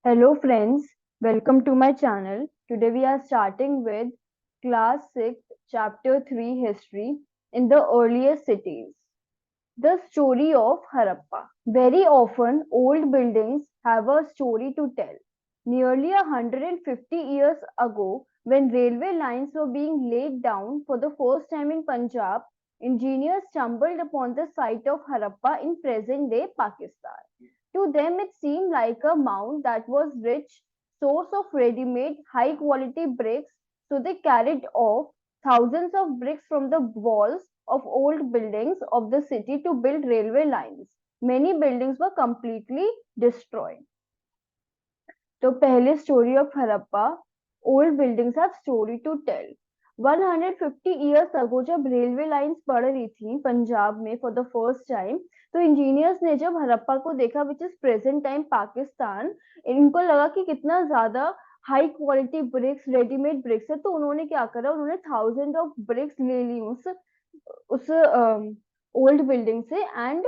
Hello friends, welcome to my channel. Today we are starting with class 6 chapter 3 history in the earliest cities. The story of Harappa. Very often old buildings have a story to tell. Nearly 150 years ago, when railway lines were being laid down for the first time in Punjab, engineers stumbled upon the site of Harappa in present-day Pakistan. To them, it seemed like a mound that was rich source of ready-made, high-quality bricks. So they carried off thousands of bricks from the walls of old buildings of the city to build railway lines. Many buildings were completely destroyed. तो पहले story of Harappa old buildings have story to tell 150 years ago जब railway lines पड़ रही थी पंजाब में for the first time, तो engineers ने जब हड़प्पा को देखा which is present time Pakistan, इनको लगा कि कितना ज्यादा high quality bricks readymade bricks है, तो उन्होंने क्या करा, उन्होंने थाउजेंड ऑफ ब्रिक्स ले ली उस ओल्ड बिल्डिंग से and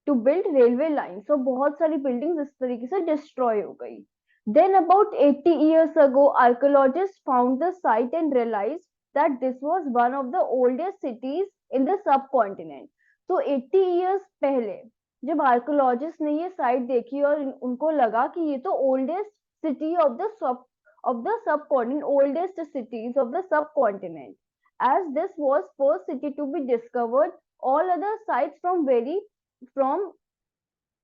to build railway line. So बहुत सारी बिल्डिंग्स इस तरीके से डिस्ट्रॉय हो गई। Then about 80 years ago, archaeologists found the site and realized that this was one of the oldest cities in the subcontinent. तो 80 years पहले जब आर्कोलॉजिस्ट ने ये साइट देखी और उनको लगा कि ये तो oldest city of the subcontinent, oldest cities of the subcontinent, as this was first city to be discovered, all other sites from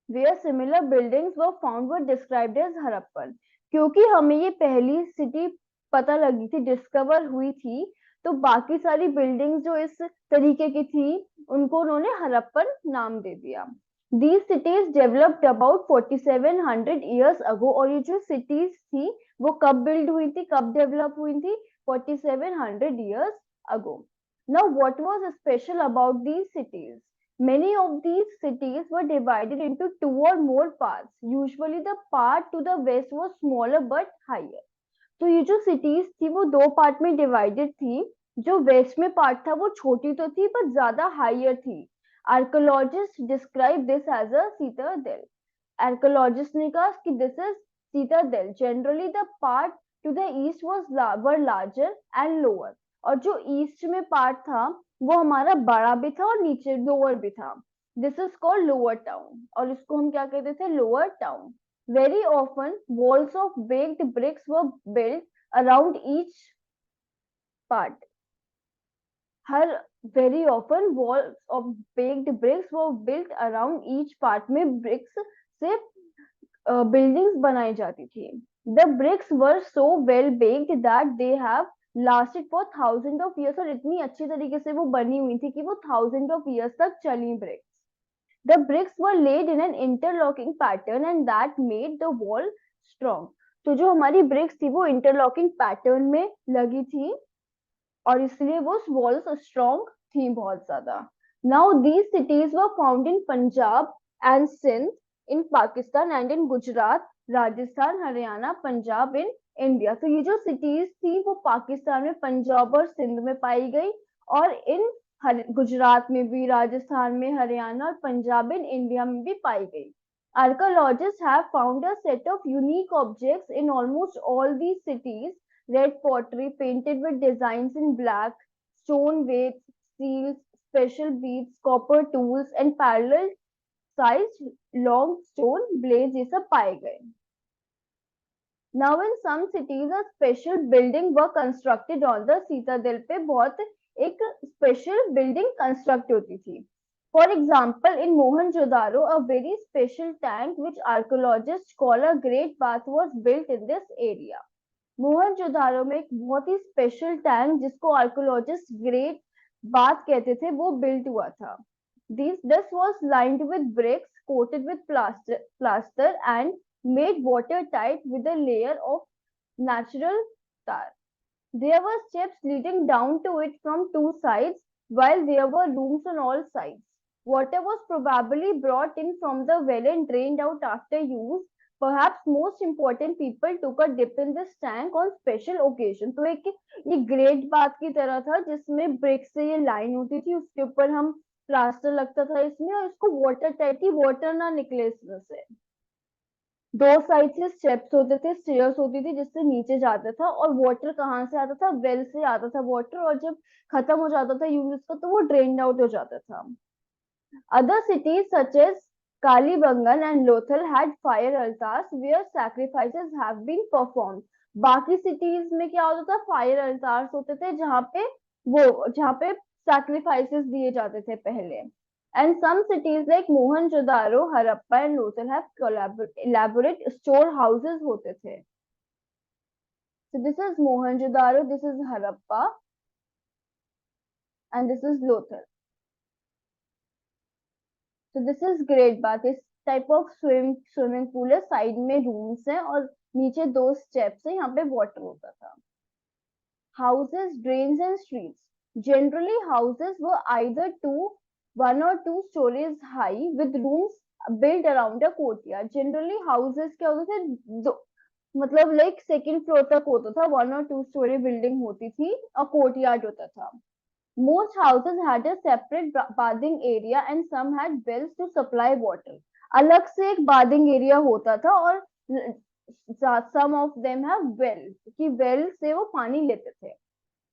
where similar buildings were found were described as Harappan. क्योंकि हमें ये पहली सिटी पता लगी थी, discover हुई थी, तो बाकी सारी बिल्डिंग्स जो इस तरीके की थी उनको उन्होंने हड़प्पन नाम दे दिया। These cities developed about 4700 years ago। और ये जो सिटीज थी वो कब बिल्ड हुई थी, कब डेवलप हुई थी? 4700 years ago। Now what was special about these cities? Many of these cities were divided into two or more parts. Usually the part to the west was smaller but higher। तो ये जो cities थी वो दो part में divided थी। जो waste में पार्ट था वो छोटी तो थी पर ज्यादा हाइयर थी। Archaeologist describe this as a citadel. Archaeologist ने कहा कि this is citadel. Generally the part to the east were larger and lower. और जो ईस्ट में पार्ट था वो हमारा बड़ा भी था और नीचे लोअर भी था। This is called lower town, और इसको हम क्या कहते थे? Lower town. Very often, walls of baked bricks were built around each part. Her Very often, walls of baked bricks were built around each part में bricks से buildings बनाई जाती थी। The bricks were so well baked that they have lasted for thousands of years। और इतनी अच्छी तरीके से वो बनी हुई थी कि वो thousands of years तक चली bricks। The bricks were laid in an interlocking pattern and that made the wall strong। तो जो हमारी bricks थी वो interlocking pattern में लगी थी और इसलिए वो walls strong थी बहुत ज्यादा। Now these cities were found in Punjab and Sindh in Pakistan and in Gujarat, Rajasthan, Haryana, Punjab in India। तो ये जो cities थी वो पाकिस्तान में पंजाब और सिंध में पाई गई और इन गुजरात में भी, राजस्थान में, हरियाणा और पंजाब इन इंडिया में भी पाई गई। Archaeologists have found a set of unique objects in almost all these cities: red pottery painted with designs in black, stone weights, seals, special beads, copper tools and parallel sized long stone blades, ये सब पाए गए। Now in some cities a special building were constructed on the citadel पे बहुत एक special building construct होती थी। For example, in Mohenjo-daro, a very special tank which archaeologists call a great bath was built in this area। Mohenjodaro में एक बहुत ही special tank जिसको archaeologist great bath कहते थे वो बिल्ट हुआ था। This was lined with bricks coated with plaster and made watertight with a layer of natural tar। There were steps leading down to it from two sides, while there were rooms on all sides। Water was probably brought in from the well and drained out after use। Perhaps most important people took a dip in this tank on special occasion। तो एक ये great बात की तरह था जिसमें brick से ये लाइन होती थी, उसके ऊपर हम प्लास्टर लगता था इसमें और इसको वाटर टाइट की वाटर ना निकले इसमें से। दो साइड से स्टेप्स होते थे, स्टेयर्स होती थी जिससे नीचे जाता था, और वाटर कहाँ से आता था, वेल से आता था वाटर, और जब खत्म हो जाता था यूज उसका तो वो ड्रेन आउट हो जाता था। Other cities such as Kalibangan and Lothal had fire altars where sacrifices have been performed. बाकी cities में क्या होता था, फायर अल्टार्स होते थे जहाँ पे sacrifices दिए जाते थे पहले. And some cities like Mohenjo-daro, Harappa and Lothal have elaborate storehouses होते थे. So this is Mohenjo-daro, this is Harappa, and this is Lothal. तो दिस इज ग्रेट बात. इस टाइप ऑफ स्विमिंग पूल है, साइड में रूम्स हैं और नीचे दो स्टेप्स है, यहाँ पे वाटर होता था. Houses, drains and streets. Generally, houses were either one or two stories high with rooms built around a courtyard. Generally, houses क्या होते थे, मतलब लाइक सेकंड फ्लोर तक होता था, वन और टू स्टोरी बिल्डिंग होती थी और कोर्टयार्ड होता था. Most houses had a separate bathing area and some had wells to supply water. अलग से एक bathing area होता था और some of them have wells कि well से वो पानी लेते थे.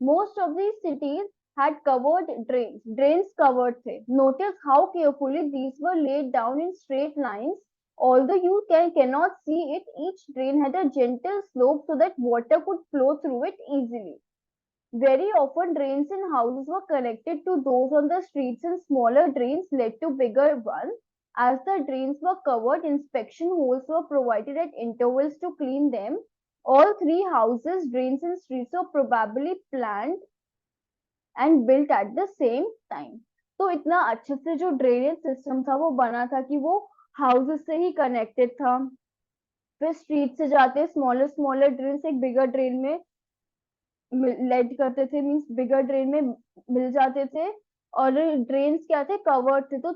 Most of these cities had covered drains. Drains covered थे. Notice how carefully these were laid down in straight lines. Although you cannot see it, each drain had a gentle slope so that water could flow through it easily. Very often, drains in houses were connected to those on the streets, and smaller drains led to bigger ones. As the drains were covered, inspection holes were provided at intervals to clean them. All three houses, drains, and streets were probably planned and built at the same time. तो इतना अच्छे से जो drainage system था वो बना था कि वो हाउसेस से ही कनेक्टेड था. फिर स्ट्रीट से जाते स्मॉलर स्मॉलर ड्रेन एक बिगर ड्रेन में लेड करते थे, मींस बिगर ड्रेन में मिल जाते थे. और ड्रेन्स क्या थे, कवर्ड थे, तो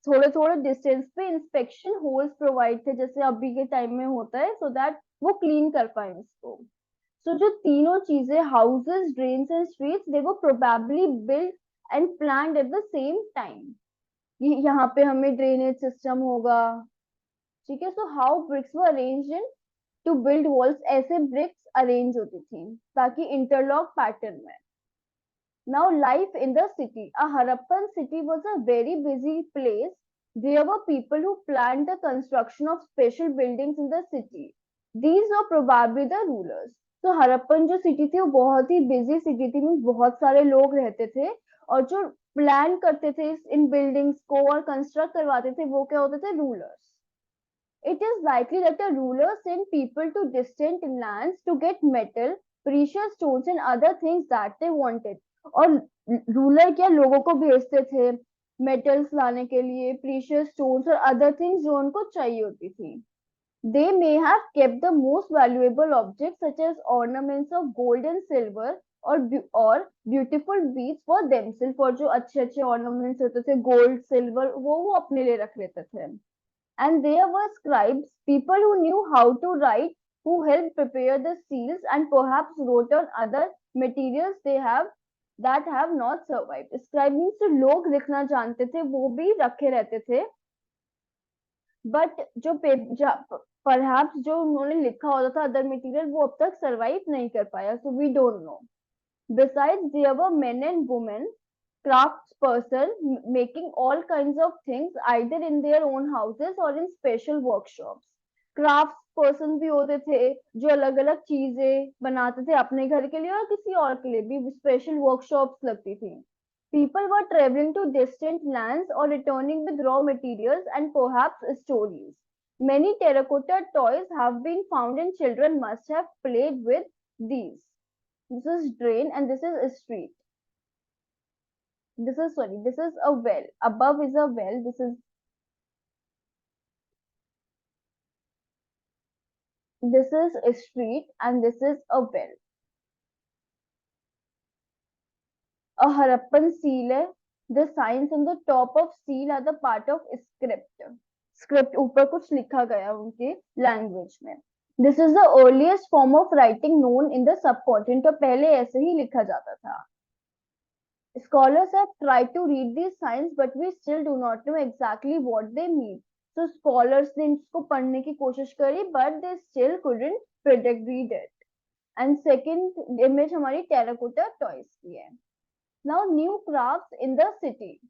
थोड़े थोड़े डिस्टेंस पे इंस्पेक्शन होल्स प्रोवाइड थे जैसे अभी के टाइम में होता है, सो दैट वो क्लीन कर पाए उसको. सो जो तीनों चीजें, houses, drains and streets, they were probably build and planned at the same time. यहाँ पे हमें ड्रेनेज सिस्टम होगा, ठीक है. So how bricks were arranged in to build walls, ऐसे ब्रिक्स अरेंज होती थी ताकि इंटरलॉक पैटर्न में. Now, life in the city. A Harappan city was a very busy place. There were people who planned the construction of special buildings in the city. These were probably the rulers. तो हरप्पन जो city थी वो बहुत ही busy city थी, mean बहुत सारे लोग रहते थे, और जो प्लान करते थे इन बिल्डिंग्स को और कंस्ट्रक्ट करवाते थे वो क्या होते थे, rulers. It is likely that the rulers sent people to distant lands to get metal, precious stones and other things that they wanted. और रूलर क्या लोगों को भेजते थे मेटल्स लाने के लिए, प्रीशियस स्टोन्स और अदर थिंग्स जो उनको चाहिए होती थी. They may have kept the most valuable objects such as ornaments of gold and silver or beautiful beads for themselves. और जो अच्छे अच्छे ornaments होते थे गोल्ड सिल्वर वो अपने लिए रख लेते थे. And there were scribes, people who knew how to write, who helped prepare the seals and perhaps wrote on other materials that have not survived. Scribe means जो लोग लिखना जानते थे वो भी रखे रहते थे, बट जो परहैप्स जो उन्होंने लिखा होता था अदर मटेरियल वो अब तक सरवाइव नहीं कर पाया, so we don't know. Besides, there were men and women craftsperson making all kinds of things either in their own houses or in special workshops. Craft person भी होते थे जो अलग अलग चीजें बनाते थे अपने घर के लिए और किसी और के लिए भी, स्पेशल वर्कशॉप्स लगती थी. People were traveling to distant lands or returning with raw materials and perhaps stories. Many terracotta toys have been found and children must have played with these. This is drain and this is a street. This is a well. Above is a well. This is a street and this is a well. A Harappan seal है. The signs on the top of seal are the part of script. Script ऊपर कुछ लिखा गया उनके language में. This is the earliest form of writing known in the subcontinent. तो पहले ऐसे ही लिखा जाता था. Scholars have tried to read these signs, but we still do not know exactly what they mean. So scholars ने इसको पढ़ने की कोशिश करी, but they still couldn't predict it. And second image हमारी टेराकोटा टॉयज की है. Now new crafts in the city.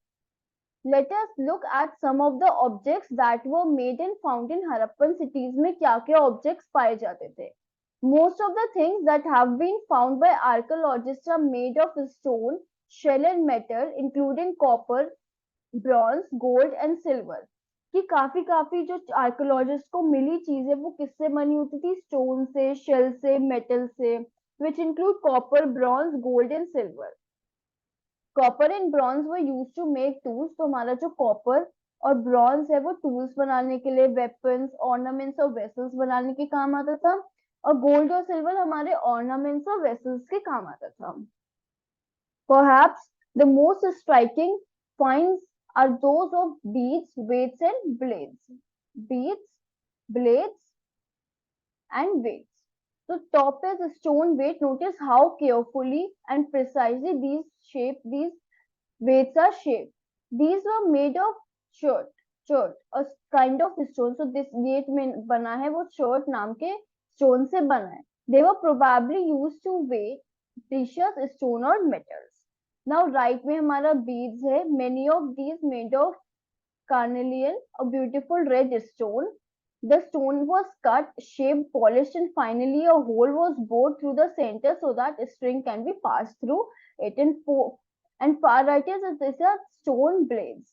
Let us look at some of the objects that were made and found in Harappan cities. में क्या क्या objects पाए जाते थे? Most of the things that have been found by archaeologists are made of stone, shell and metal, including copper, bronze, gold and silver. कि काफी काफी जो आर्कोलॉजिस्ट को मिली चीजें वो किससे बनी होती थी? स्टोन से, शेल से, मेटल से, which include copper, bronze, gold and silver. Copper and bronze were used to make tools. तो हमारा जो कॉपर और ब्रॉन्ज है वो टूल्स बनाने के लिए, वेपन्स, ऑर्नामेंट्स और वेसल्स बनाने के काम आता था. और गोल्ड और सिल्वर हमारे ऑर्नामेंट्स और वेसल्स के काम आता था. Perhaps the most striking finds are those of beads, weights and blades. Beads, blades and weights. So top is a stone weight. Notice how carefully and precisely these weights are shaped. These were made of chert, a kind of stone. So this weight में बना है वो chert नाम के stone से बना है. They were probably used to weigh precious stone or metals. Now right में हमारा beads है. Many of these made of carnelian, a beautiful red stone. The stone was cut, shaped, polished, and finally a hole was bored through the center so that a string can be passed through it. And far right is these are stone blades.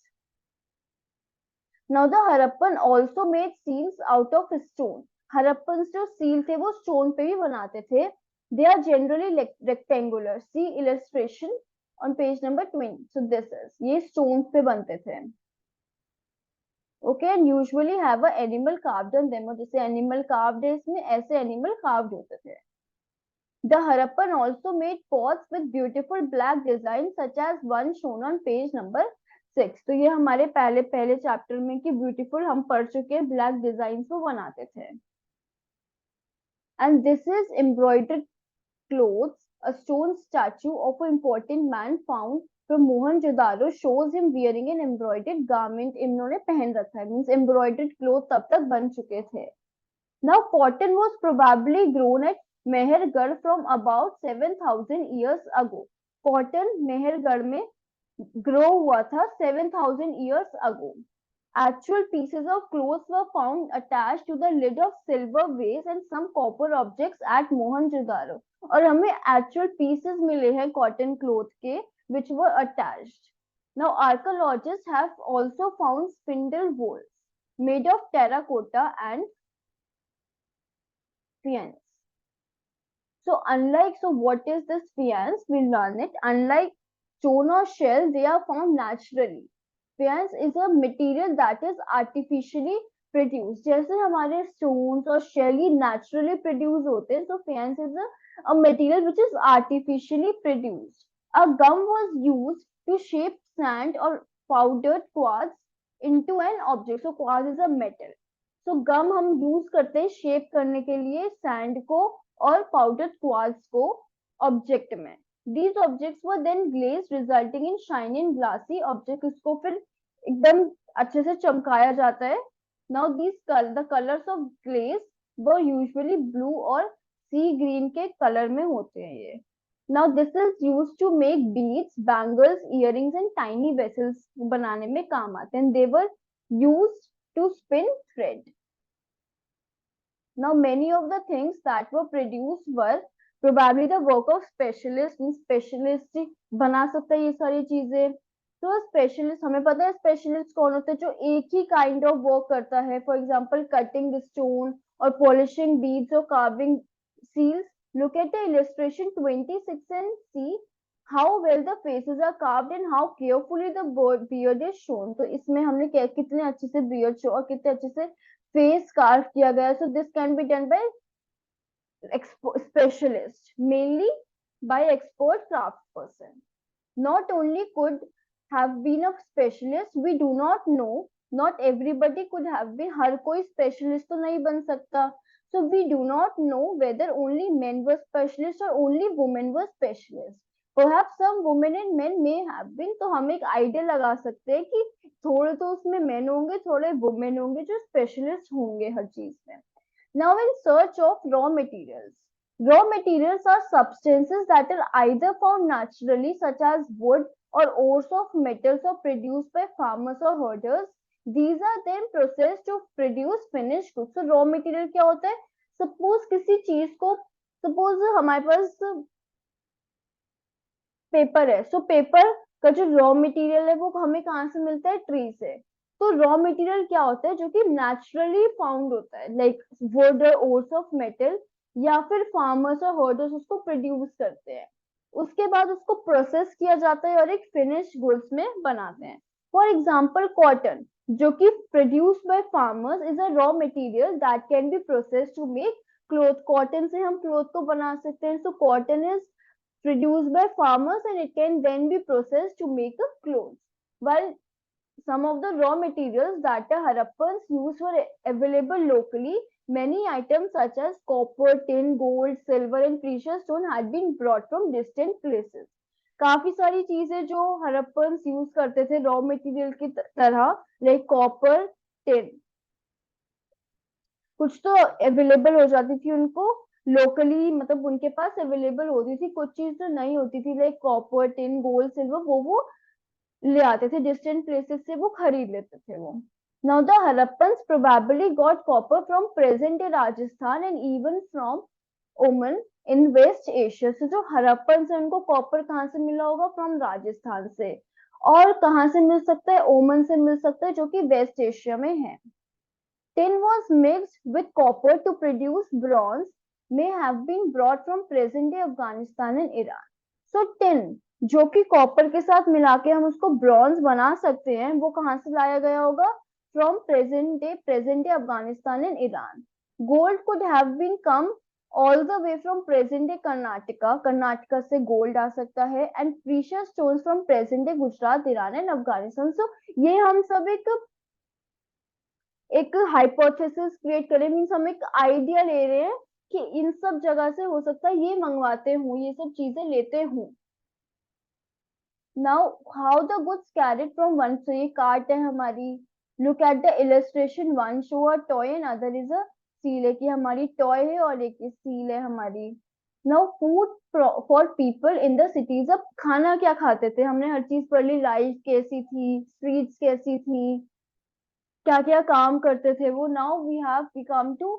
Now the Harappan also made seals out of stone. Harappans जो seal थे वो stone पे भी बनाते थे. They are generally rectangular. See illustration on page number 20. So this is ये stones पे बनते थे. Okay, and usually have a animal carved on them. और जैसे animal carved है इसमें ऐसे animal carved होते थे. The Harappan also made pots with beautiful black designs such as one shown on page number 6. तो ये हमारे पहले चैप्टर में कि beautiful हम पढ़ चुके हैं, black designs वो बनाते थे. And this is embroidered clothes. A stone statue of an important man found from Mohenjo-daro shows him wearing an embroidered garment. इन्होंने पहन रखा है, means embroidered clothes तब तक बन चुके थे. Now cotton was probably grown at Mehergarh from about 7,000 years ago. Cotton Mehergarh में grow हुआ था 7,000 years ago. Actual pieces of clothes were found attached to the lid of silver vase and some copper objects at Mohenjo-daro. और हमें actual pieces मिले हैं cotton cloth के which were attached. Now archaeologists have also found spindle wheels made of terracotta and faience. So what is this faience? We'll learn it. Unlike stone or shell, they are found naturally. Faience is a material that is artificially produced. जैसे हमारे stones और shell naturally produced होते हैं, so faience is a material which is artificially produced. A gum was used to shape sand or powdered quartz into an object. So quartz is a metal. So gum हम use करते हैं shape करने के लिए sand को और powdered quartz को object में. These objects were then glazed, resulting in shiny and glassy objects. इसको फिर एकदम अच्छे से चमकाया जाता है. Now the colors of glaze were usually blue और sea green के color में होते हैं ये. Now this is used to make beads, bangles, earrings and tiny vessels बनाने में काम आते हैं. They were used to spin thread. Now many of the things that were produced were probably the work of specialists. Specialist बना सकता है ये सारी चीजें. तो स्पेशलिस्ट हमें पता है स्पेशलिस्ट कौन होते हैं जो एक ही काइंड ऑफ वर्क करता है. फॉर एग्जांपल कटिंग स्टोन और पॉलिशिंग बीड्स और carving seals. Look at the illustration 26 and see how well the faces are carved and how carefully the beard is shown. तो इसमें हमने कितने अच्छे से beard show और कितने अच्छे से face carve किया गया. So this can be done by specialist, mainly by expert craftsperson. Not only could have been a specialist, we do not know. Not everybody could have been. हर कोई specialist तो नहीं बन सकता. So we do not know whether only men were specialists or only women were specialists. Perhaps some women and men may have been, तो हम एक idea लगा सकते हैं कि थोड़े तो उसमें मेन होंगे, थोड़े वुमेन होंगे जो स्पेशलिस्ट होंगे हर चीज में. Now in search of raw materials. Raw materials are substances that are either found naturally, such as wood or ores of metals, or produced by farmers or herders. These are then processed to produce finished goods. So raw material क्या होता है? Suppose किसी चीज को, suppose हमारे पास paper है, so paper का जो रॉ मटेरियल है वो हमें कहाँ से मिलता है? ट्री से. तो रॉ मटेरियल क्या होता है? जो कि नेचुरली फाउंड होता है, लाइक वुड और ओर्स ऑफ मेटल, या फिर फार्मर्स और हर्डर्स उसको प्रोड्यूस करते हैं. उसके बाद उसको प्रोसेस किया जाता है और एक फिनिश गुड्स में बनाते हैं. फॉर एग्जाम्पल कॉटन, जो कि produce by farmers, is a raw material that can be process to make cloth. Cotton से हम क्लोथ को बना सकते हैं. So cotton is produced by farmers and it can then be processed to make a clothes. While some of the raw materials that the Harappans used were available locally, many items such as copper, tin, gold, silver and precious stone had been brought from distant places. काफी सारी चीजें जो Harappans use करते थे raw material की तरह, like copper, tin, कुछ तो अवेलेबल हो जाती थी उनको लोकली, मतलब उनके पास अवेलेबल होती थी. कुछ चीज तो नहीं होती थी, like copper, tin, gold, silver, वो ले आते थे डिस्टेंट प्लेसेस से, वो खरीद लेते थे वो. Now the Harappans probably got copper from present day Rajasthan and even from ओमन इन वेस्ट एशिया. से जो हरप्पन से उनको कॉपर कहाँ से मिला होगा? फ्रॉम राजस्थान से. और कहाँ से मिल सकता है? ओमन से मिल सकता है, जो कि वेस्ट एशिया में है. Tin was mixed with copper to produce bronze, may have been brought from present-day Afghanistan and Iran. So tin, जो कि कॉपर के साथ मिला के हम उसको ब्रॉन्ज बना सकते हैं, वो कहाँ से लाया गया होगा? From present day Afghanistan and Iran. Gold could have been come all the way from present day Karnataka. Karnataka से गोल्ड आ सकता है. And precious stones from present day Gujarat, Iran and Afghanistan. So ये हम सब एक हाइपोथेसिस क्रिएट करें, मीन्स हम एक आइडिया ले रहे हैं कि इन सब जगह से हो सकता है ये मंगवाते हूँ, ये सब चीजें लेते हूँ. Now how the goods carried from one. So ये कार्ट है हमारी. Look at the illustration. One show a toy and other is a seal है, कि हमारी टॉय है और एक सील है हमारी. Now food for people in the cities. अब खाना क्या खाते थे? हमने हर चीज पढ़ ली. लाइफ कैसी थी, स्ट्रीट्स कैसी थी, क्या क्या काम करते थे वो. Now we come to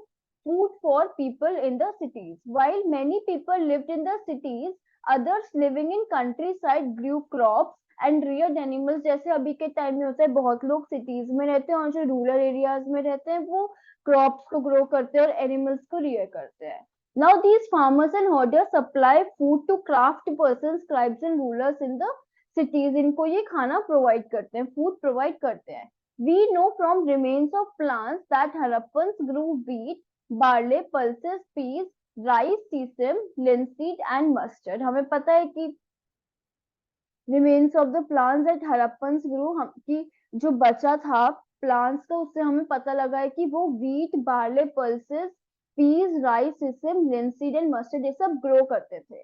food for people in the cities. While many people lived in the cities, others living in country side grew crops and reared animals. जैसे अभी के टाइम में होता है, बहुत लोग सिटीज में रहते हैं और जो रूरल एरियाज में रहते हैं वो क्रॉप्स को ग्रो करते हैं और एनिमल्स को रियर करते हैं. Now these farmers and herders supply food to craft person, scribes and rulers in the cities. इनको ये खाना प्रोवाइड करते हैं, फूड प्रोवाइड करते हैं. We know from remains of plants that Harappans grew wheat, barley, pulses, peas, rice, sesame, linseed and mustard. हमें पता है कि remains of the plants that Harappans grew, हम कि जो बचा था प्लांट्स का, उससे हमें पता लगा है कि वो wheat, barley, pulses, peas, rice, sesame, linseed and mustard ये सब ग्रो करते थे.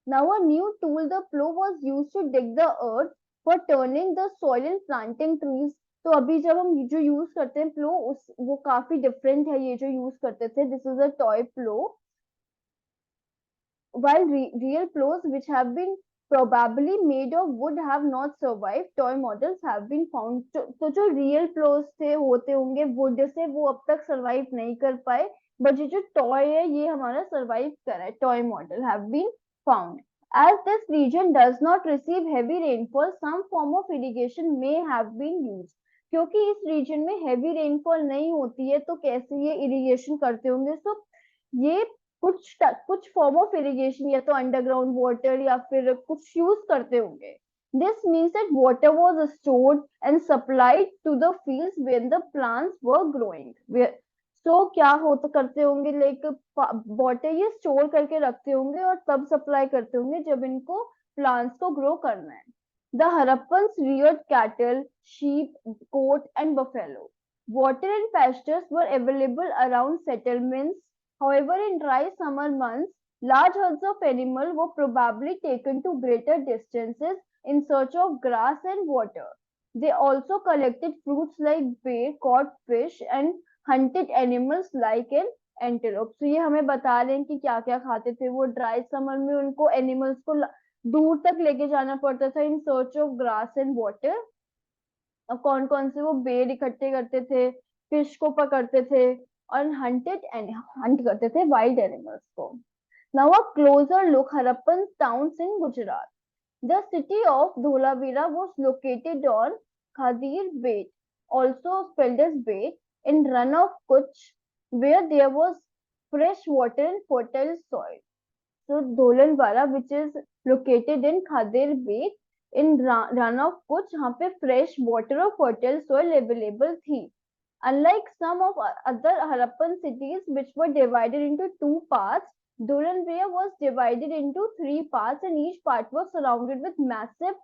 Now a new tool, the plow, was used to dig the earth for turning the soil and planting trees. तो अभी जब हम जो यूज करते हैं प्लो, उस वो काफी डिफरेंट है ये जो यूज करते थे. This is a toy plough. While real plows which have been probably made of wood have not survived, toy models have been found. तो जो रियल प्लोस थे होते होंगे वुड से, वो अब तक सरवाइव नहीं कर पाए. बट ये जो टॉय है ये हमारा सरवाइव करा है. Toy model have been found. As this region does not receive heavy rainfall, some form of irrigation may have been used. क्योंकि इस रीजन में हैवी रेनफॉल नहीं होती है, तो कैसे ये इरिगेशन करते होंगे? सो ये कुछ फॉर्म ऑफ इरिगेशन, या तो अंडरग्राउंड वाटर या फिर कुछ यूज करते होंगे. This means that water was stored and supplied to the fields when the plants were growing. So क्या हो तो करते होंगे, लाइक वाटर ये स्टोर करके रखते होंगे और तब सप्लाई करते होंगे जब इनको प्लांट्स को ग्रो करना है. The Harappans reared cattle, sheep, goat and buffalo. Water and pastures were available around settlements. However, in dry summer months, Large herds of animals were probably taken to greater distances in search of grass and water. They also collected fruits like berry, caught fish and hunted animals like an antelope. So ये हमें बता रहे हैं कि क्या क्या खाते थे वो. ड्राई समर में उनको एनिमल्स को दूर तक लेके जाना पड़ता था in search of grass and water. अब कौन कौन से वो बेर इकट्ठे करते थे, फिश को पकड़ते थे और हंट करते थे वाइल्ड एनिमल्स को. Now a closure look Harappan towns in Gujarat. The city of Dholavira was located on Khadir Bait, also spelled as Bait, in Run of Kutch, where there was fresh water and fertile soil. So Dholanwara, which is located in Khadir Bait in Run of Kutch, जहाँ पे fresh water और fertile soil available थी. Unlike some of other Harappan cities which were divided into two parts, Dolanvia was divided into three parts and each part was surrounded with massive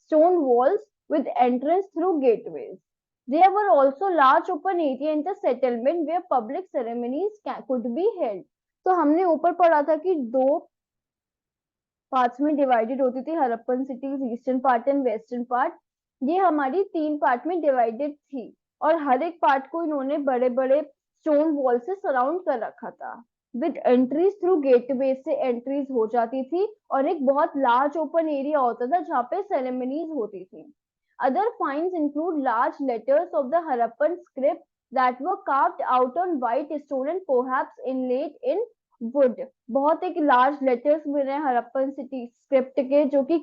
stone walls with entrance through gateways. There were also large open area in the settlement where public ceremonies could be held. तो हमने ऊपर पढ़ा था कि दो parts में divided होती थी Harappan cities, eastern part and western part. ये हमारी तीन पार्ट में डिवाइडेड थी और हर एक पार्ट को इन्होंने बड़े बड़े स्टोन वॉल से सराउंड कर रखा था. विद एंट्रीज थ्रू गेटवे से एंट्रीज हो जाती थी और एक बहुत लार्ज ओपन एरिया होता था जहाँ पे सेरेमनीज होती थी. Other finds include large letters of the Harappan script that were carved out on white stone and perhaps inlaid in would. बहुत एक लार्ज लेटर्स मिले हैं हड़प्पन सिटी स्क्रिप्ट के जो कि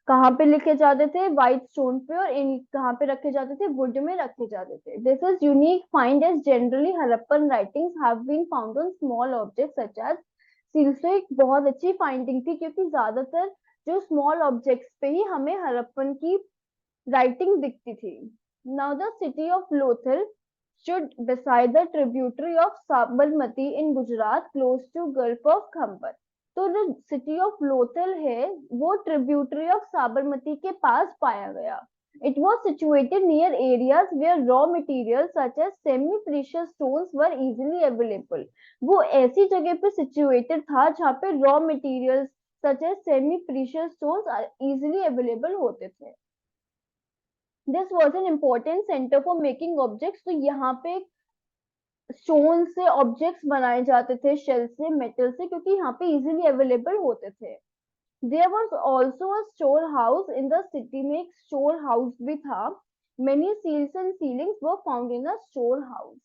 कहाँ पे लिखे जाते थे, व्हाइट स्टोन पे, और इन कहाँ पे रखे जाते थे, वुड में रखे जाते थे. This is unique find as generally Harappan writings have been found on small objects such as seals. तो एक बहुत अच्छी फाइंडिंग थी क्योंकि ज्यादातर जो स्मॉल ऑब्जेक्ट्स पे ही हमें हड़प्पन की राइटिंग दिखती थी. Now the city of Lothal stood beside the tributary of Sabarmati in Gujarat, close to Gulf of Khambar. तो जो सिटी ऑफ लोथल है वो ट्रिब्यूटरी ऑफ साबरमती के पास पाया गया. It was situated near areas where raw materials such as semi-precious stones were easily available. वो ऐसी जगह पे situated था जहाँ पे raw materials such as semi-precious stones easily available होते थे. This was an important centre for making objects. तो यहाँ पे स्टोन से ऑब्जेक्ट्स बनाए जाते थे, शेल से, मेटल से, क्योंकि यहाँ पे इजीली अवेलेबल होते थे. There was also a store house in the city. में एक स्टोर हाउस भी था. Many seals and sealings were found in the store house.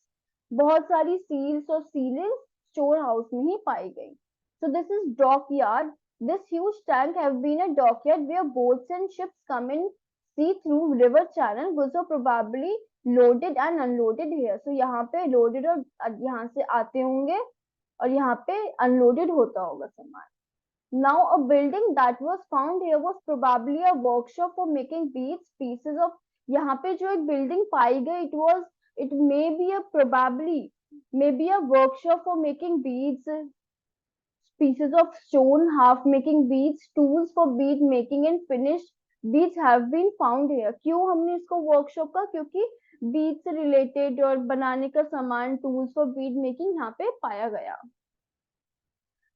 बहुत सारी सील्स और सीलिंग्स स्टोर हाउस में ही पाई गई. So this is dockyard. This huge tank have been a dockyard where boats and ships come in see through river channel. Goods are probably loaded and unloaded here. So यहाँ पे loaded और यहाँ से आते होंगे और यहाँ पे unloaded होता होगा सामान. Now a building that was found here was probably a workshop for making beads, pieces of. यहाँ पे जो एक building पाई गई, it may be a probably maybe a workshop for making beads, pieces of stone, half making beads, tools for bead making and finished beads have been found here. क्यों हमने इसको workshop का, क्योंकि बीड से रिलेटेड और बनाने का सामान, टूल्स फॉर बीड मेकिंग यहाँ पे पाया गया.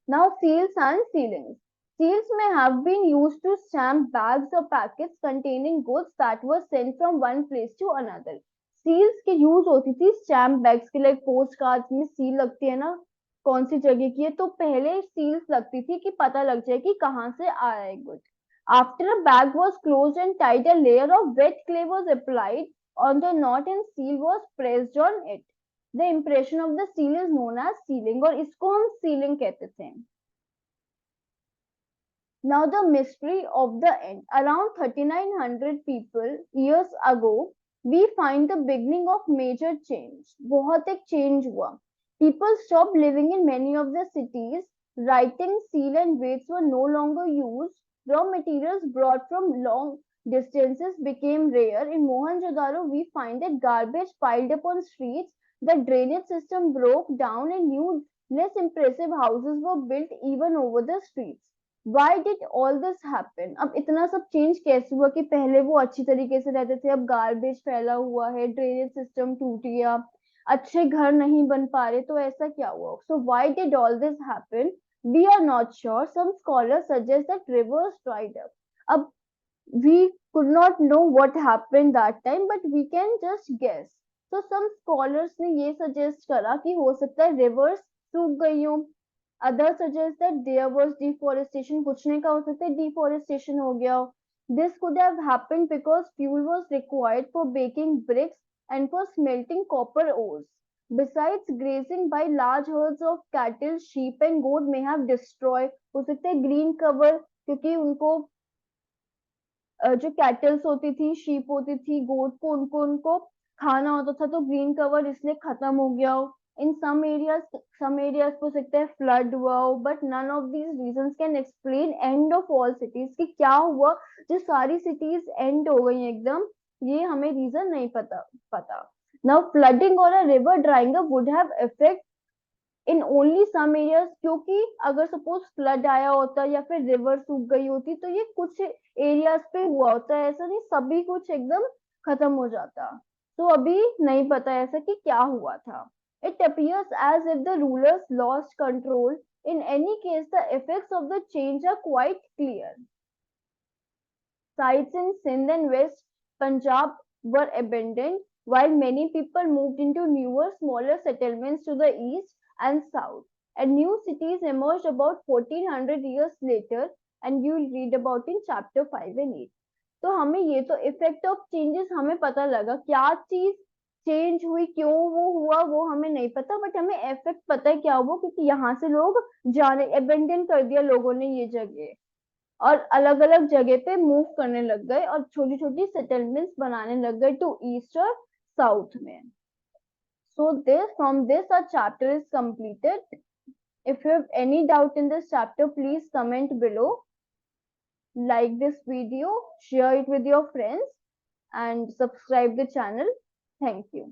Now seals and sealings. Seals may have been used to stamp bags or packets containing goods that were sent from one place to another. Seals की यूज होती थी स्टैम्प बैग्स के, like postcards में seal लगती है ना कौन सी जगह की है, तो पहले सील्स लगती थी कि पता लग जाए कि कहाँ से आ रहा है good. After a bag was closed and tied, a layer of wet clay was applied on the knot and seal was pressed on it. The impression of the seal is known as sealing और इसको हम sealing कहते थे. Now the mystery of the end. Around 3900 people years ago, we find the beginning of major change. बहुत एक change हुआ. People stopped living in many of the cities. Writing, seal and weights were no longer used. Raw materials brought from long distances became rare. In Mohenjo-daro, we find that garbage piled up on streets. The drainage system broke down and new, less impressive houses were built even over the streets. Why did all this happen? अब इतना सब change कैसे हुआ कि पहले वो अच्छी तरीके से रहते थे, अब गार्बेज फैला हुआ है, ड्रेनेज सिस्टम टूट गया, अच्छे घर नहीं बन पा रहे, तो ऐसा क्या हुआ? So why did all this happen? We are not sure. Some scholars suggest that rivers dried up. Ab we could not know what happened that time, but we can just guess. So some scholars ने ये suggest करा कि हो सकता है rivers सूख गई हो. Others suggest that there was deforestation. कुछ ने कहा हो सकता है deforestation हो गया हो. This could have happened because fuel was required for baking bricks and for smelting copper ores. Besides, grazing by large herds of cattle, sheep and goat may have destroyed. हो सकता है green cover क्योंकि उनको जो kettles होती थी, sheep होती थी, गोट को उनको उनको खाना होता था, तो ग्रीन कवर इसलिए खत्म हो गया हो. इन some areas हो सकता है फ्लड हुआ हो, but none of these reasons can explain end of all cities. कि क्या हुआ जो सारी सिटीज एंड हो गई एकदम, ये हमें रीजन नहीं पता. नाउ फ्लडिंग और a river drying up would have effect in only some areas. क्योंकि अगर सपोज फ्लड आया होता या फिर रिवर सूख गई होती तो ये कुछ एरियाज पे हुआ होता है, ऐसा नहीं सभी कुछ एकदम खत्म हो जाता. तो अभी नहीं पता ऐसा कि क्या हुआ था. It appears as if the rulers lost control. In any case, the effects of the change are quite clear. Sites in Sindh and West Punjab were abandoned, while many people moved into newer, smaller settlements to the east and south. And new cities emerged about 1400 years later, and you will read about in chapter 5 and 8. तो हमें ये तो effect of changes हमें पता लगा, क्या चीज change हुई, क्यों वो हुआ वो हमें नहीं पता, बट हमें इफेक्ट पता है क्या हुआ, क्योंकि यहाँ से लोग जाने अबेंडन कर दिया लोगों ने ये जगह, और अलग अलग जगह पे मूव करने लग गए और छोटी छोटी सेटलमेंट्स बनाने लग गए टू ईस्ट और साउथ में. So this from this our chapter is completed. If you have any doubt in this chapter, please comment below. Like this video, share it with your friends, and subscribe the channel. Thank you.